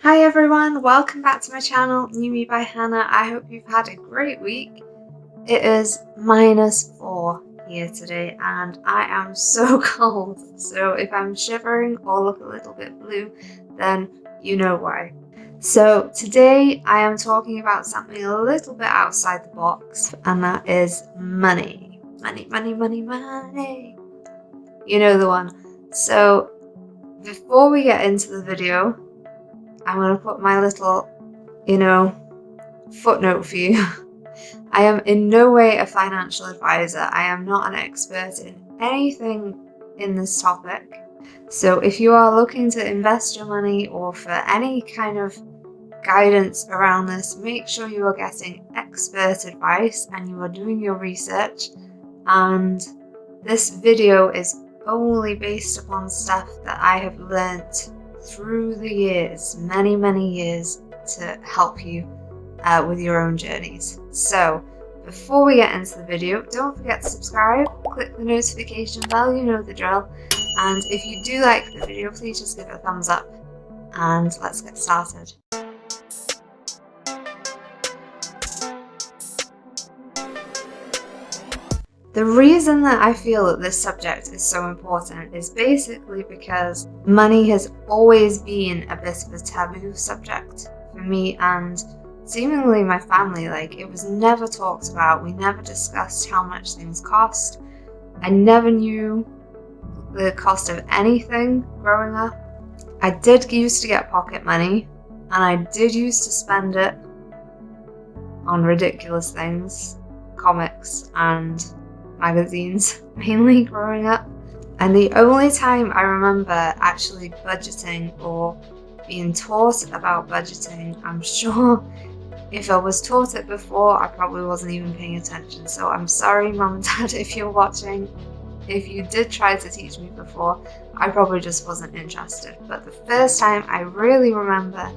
Hi everyone, welcome back to my channel, New Me by Hannah. I hope you've had a great week. It is -4 here today and I am so cold. So if I'm shivering or look a little bit blue, then you know why. So today I am talking about something a little bit outside the box, and that is money. Money, money, money, money. You know the one. So before we get into the video, I'm going to put my little, footnote for you. I am in no way a financial advisor. I am not an expert in anything in this topic. So if you are looking to invest your money or for any kind of guidance around this, make sure you are getting expert advice and you are doing your research. And this video is only based upon stuff that I have learnt through the years, many years, to help you with your own journeys. So before we get into the video, don't forget to subscribe, click the notification bell, you know the drill, and if you do like the video, please just give it a thumbs up, and let's get started. The reason that I feel that this subject is so important is basically because money has always been a bit of a taboo subject for me and seemingly my family. Like, it was never talked about. We never discussed how much things cost. I never knew the cost of anything growing up. I did used to get pocket money and I did used to spend it on ridiculous things, comics and magazines, mainly growing up. And the only time I remember actually budgeting or being taught about budgeting, I'm sure if I was taught it before, I probably wasn't even paying attention. So I'm sorry, Mum and Dad, if you're watching. If you did try to teach me before, I probably just wasn't interested. But the first time I really remember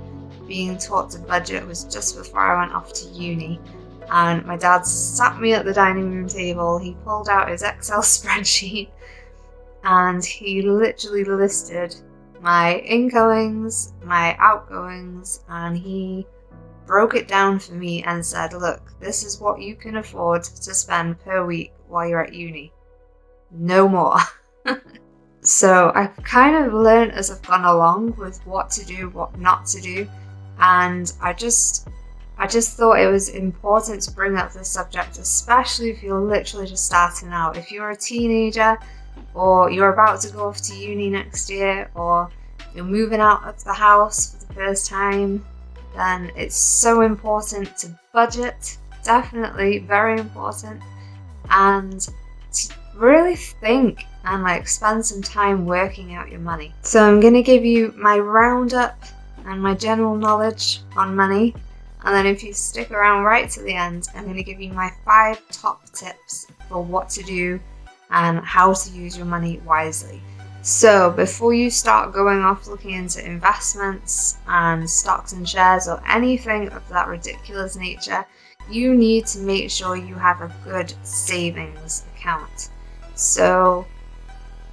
being taught to budget was just before I went off to uni. And my dad sat me at the dining room table, he pulled out his Excel spreadsheet and he literally listed my incomings, my outgoings, and he broke it down for me and said, look, this is what you can afford to spend per week while you're at uni. No more. So I've kind of learned as I've gone along with what to do, what not to do, and I just thought it was important to bring up this subject, especially if you're literally just starting out. If you're a teenager or you're about to go off to uni next year or you're moving out of the house for the first time, then it's so important to budget, definitely very important, and to really think and spend some time working out your money. So I'm going to give you my roundup and my general knowledge on money. And then if you stick around right to the end, I'm going to give you my 5 top tips for what to do and how to use your money wisely. So before you start going off looking into investments and stocks and shares or anything of that ridiculous nature, you need to make sure you have a good savings account. So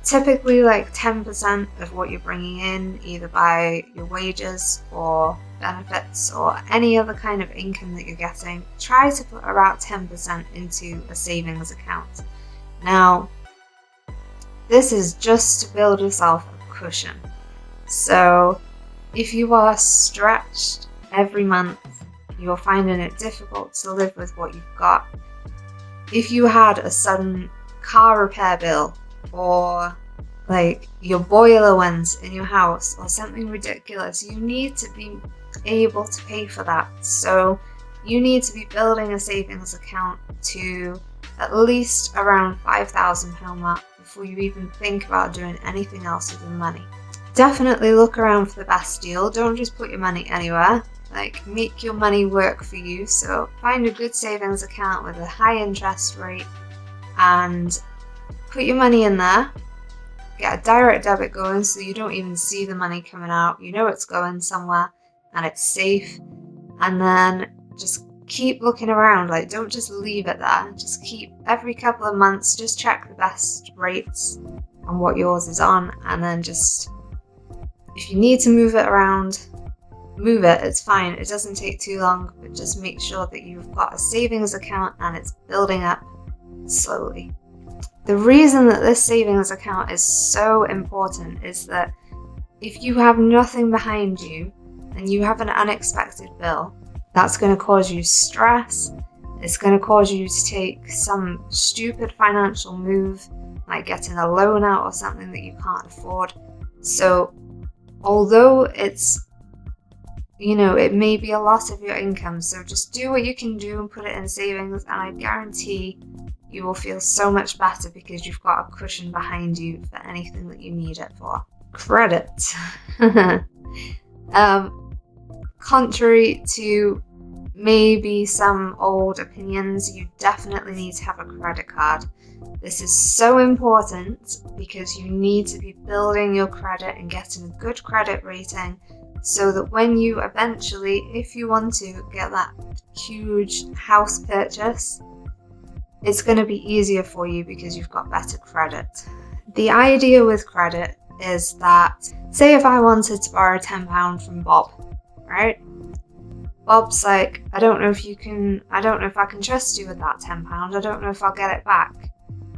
typically 10% of what you're bringing in, either by your wages or benefits or any other kind of income that you're getting, try to put about 10% into a savings account. Now, this is just to build yourself a cushion. So if you are stretched every month, you're finding it difficult to live with what you've got. If you had a sudden car repair bill, or your boiler went in your house or something ridiculous, you need to be able to pay for that. So you need to be building a savings account to at least around £5,000 mark before you even think about doing anything else with your money. Definitely look around for the best deal. Don't just put your money anywhere. Make your money work for you. So find a good savings account with a high interest rate and put your money in there. Get a direct debit going so you don't even see the money coming out. You know it's going somewhere and it's safe. And then just keep looking around. Don't just leave it there. Just keep, every couple of months, just check the best rates on what yours is on. And then just, if you need to move it around, move it, it's fine. It doesn't take too long, but just make sure that you've got a savings account and it's building up slowly. The reason that this savings account is so important is that if you have nothing behind you and you have an unexpected bill, that's going to cause you stress. It's going to cause you to take some stupid financial move, like getting a loan out or something that you can't afford. So although it's, it may be a loss of your income, so just do what you can do and put it in savings, and I guarantee you will feel so much better because you've got a cushion behind you for anything that you need it for. Credit. Contrary to maybe some old opinions, you definitely need to have a credit card. This is so important because you need to be building your credit and getting a good credit rating so that when you eventually, if you want to, get that huge house purchase, it's going to be easier for you because you've got better credit. The idea with credit is that, say if I wanted to borrow £10 from Bob, right? Bob's like, I don't know if I can trust you with that £10. I don't know if I'll get it back.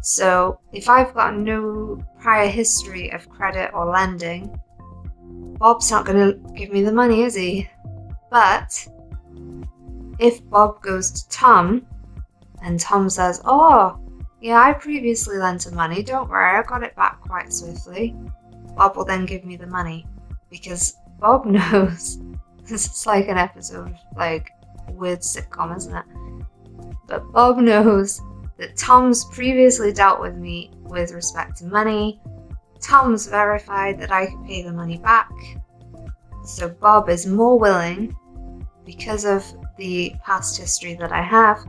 So if I've got no prior history of credit or lending, Bob's not going to give me the money, is he? But if Bob goes to Tom and Tom says, oh, yeah, I previously lent him money, don't worry, I got it back quite swiftly, Bob will then give me the money because Bob knows. This is like an episode of like a weird sitcom, isn't it? But Bob knows that Tom's previously dealt with me with respect to money. Tom's verified that I could pay the money back. So Bob is more willing, because of the past history that I have,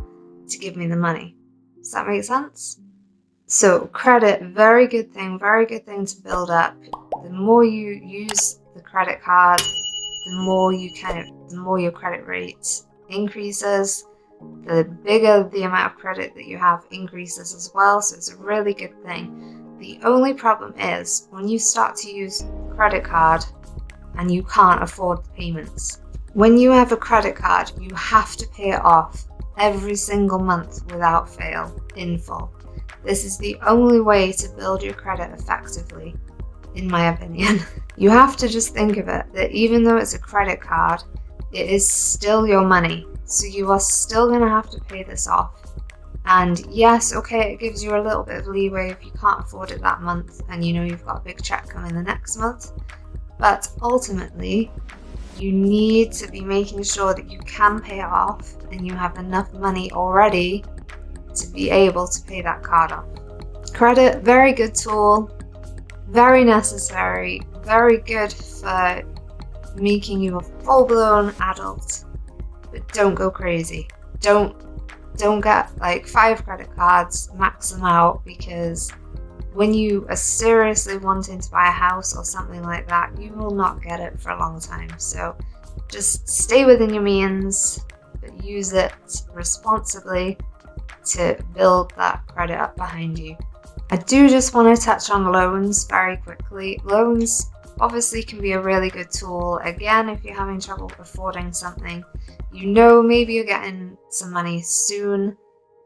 to give me the money. Does that make sense? So credit, very good thing to build up. The more you use the credit card, the more your credit rate increases, the bigger the amount of credit that you have increases as well. So it's a really good thing. The only problem is when you start to use credit card and you can't afford the payments. When you have a credit card, you have to pay it off every single month without fail, in full. This is the only way to build your credit effectively, in my opinion. You have to just think of it, that even though it's a credit card, it is still your money. So you are still going to have to pay this off. And yes, okay, it gives you a little bit of leeway if you can't afford it that month and you've got a big check coming the next month. But ultimately, you need to be making sure that you can pay it off and you have enough money already to be able to pay that card off. Credit, very good tool, very necessary, very good for making you a full-blown adult, but don't go crazy. Don't get like 5 credit cards, max them out, because when you are seriously wanting to buy a house or something like that, you will not get it for a long time. So just stay within your means, but use it responsibly to build that credit up behind you. I do just want to touch on loans very quickly. Loans obviously can be a really good tool. Again, if you're having trouble affording something, maybe you're getting some money soon,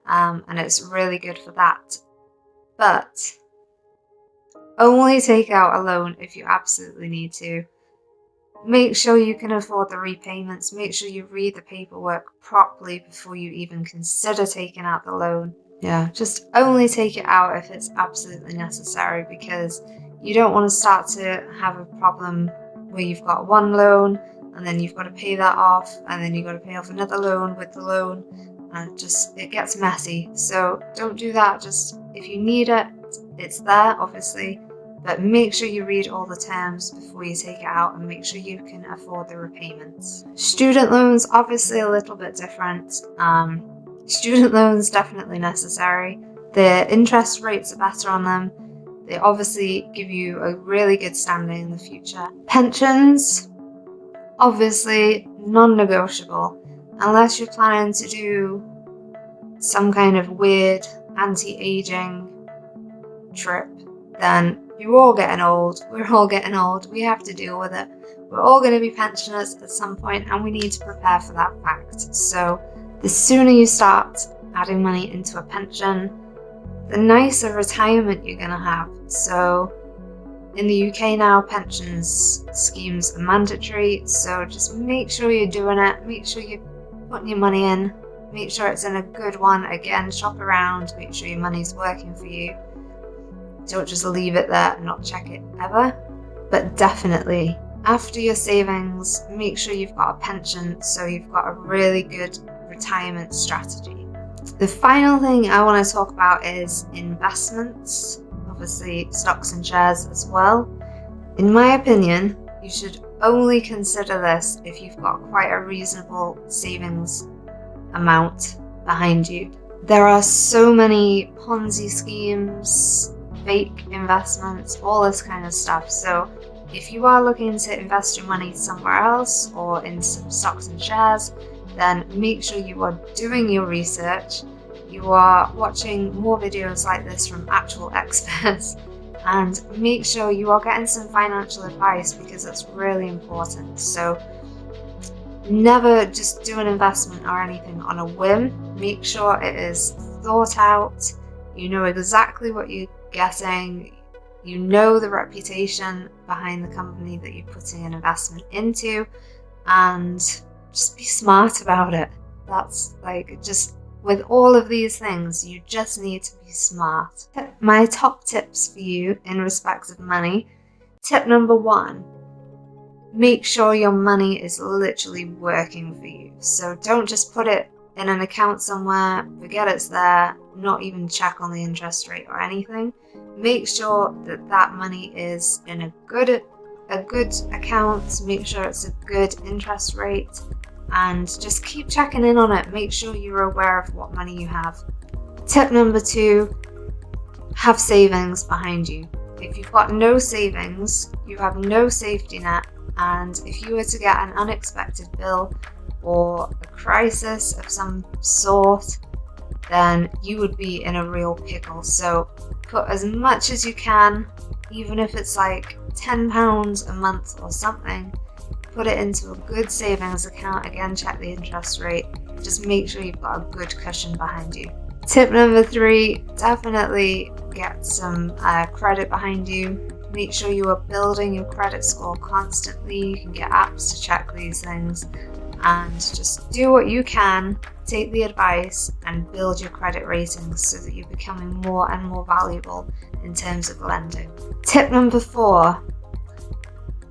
and it's really good for that. But only take out a loan if you absolutely need to. Make sure you can afford the repayments. Make sure you read the paperwork properly before you even consider taking out the loan. Yeah, just only take it out if it's absolutely necessary, because you don't want to start to have a problem where you've got one loan and then you've got to pay that off and then you've got to pay off another loan with the loan, and it gets messy. So don't do that. Just if you need it, it's there obviously, but make sure you read all the terms before you take it out and make sure you can afford the repayments. Student loans, obviously a little bit different. Student loans definitely necessary. The interest rates are better on them. They obviously give you a really good standing in the future. Pensions, obviously non-negotiable. Unless you're planning to do some kind of weird anti-aging trip, then you're all getting old. We're all getting old. We have to deal with it. We're all going to be pensioners at some point, and we need to prepare for that fact. So the sooner you start adding money into a pension, the nicer retirement you're going to have. So in the UK now, pensions schemes are mandatory, so just make sure you're doing it, make sure you're putting your money in, make sure it's in a good one. Again, shop around, make sure your money's working for you. Don't just leave it there and not check it ever. But definitely, after your savings, make sure you've got a pension, so you've got a really good retirement strategy. The final thing I want to talk about is investments. Obviously stocks and shares as well. In my opinion, you should only consider this if you've got quite a reasonable savings amount behind you. There are so many Ponzi schemes, fake investments, all this kind of stuff. So if you are looking to invest your money somewhere else or in some stocks and shares, then make sure you are doing your research. You are watching more videos like this from actual experts, and make sure you are getting some financial advice, because it's really important. So never just do an investment or anything on a whim. Make sure it is thought out. You know exactly what you're getting. You know the reputation behind the company that you're putting an investment into, and just be smart about it. That's like, just with all of these things, you just need to be smart. My top tips for you in respect of money. Tip number 1, make sure your money is literally working for you. So don't just put it in an account somewhere, forget it's there, not even check on the interest rate or anything. Make sure that that money is in a good account, make sure it's a good interest rate, and just keep checking in on it. Make sure you're aware of what money you have. Tip number 2, have savings behind you. If you've got no savings, you have no safety net, and if you were to get an unexpected bill or a crisis of some sort, then you would be in a real pickle. So put as much as you can, even if it's like £10 a month or something, put it into a good savings account. Again, check the interest rate. Just make sure you've got a good cushion behind you. Tip number 3, definitely get some credit behind you. Make sure you are building your credit score constantly. You can get apps to check these things, and just do what you can, take the advice, and build your credit ratings so that you're becoming more and more valuable in terms of lending. Tip number 4,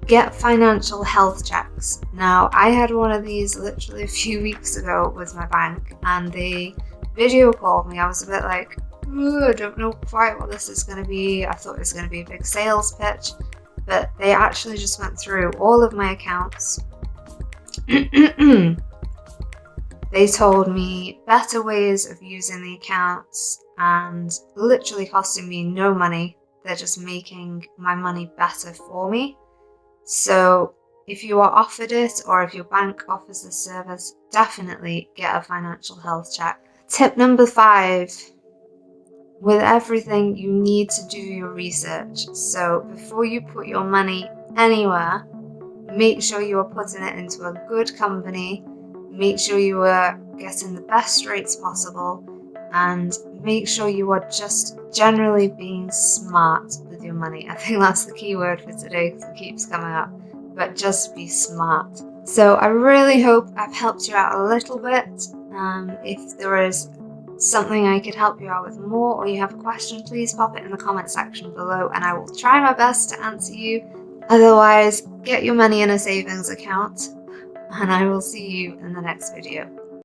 get financial health checks. Now, I had one of these literally a few weeks ago with my bank, and they video called me. I was a bit like, I don't know quite what this is going to be. I thought it was going to be a big sales pitch, but they actually just went through all of my accounts. They told me better ways of using the accounts, and literally costing me no money. They're just making my money better for me. So if you are offered it, or if your bank offers the service, definitely get a financial health check. Tip number 5, with everything, you need to do your research. So before you put your money anywhere, make sure you are putting it into a good company, make sure you are getting the best rates possible, and make sure you are just generally being smart with your money. I think that's the key word for today, because it keeps coming up, but just be smart. So I really hope I've helped you out a little bit. If there is something I could help you out with more, or you have a question, please pop it in the comment section below, and I will try my best to answer you. Otherwise, get your money in a savings account, and I will see you in the next video.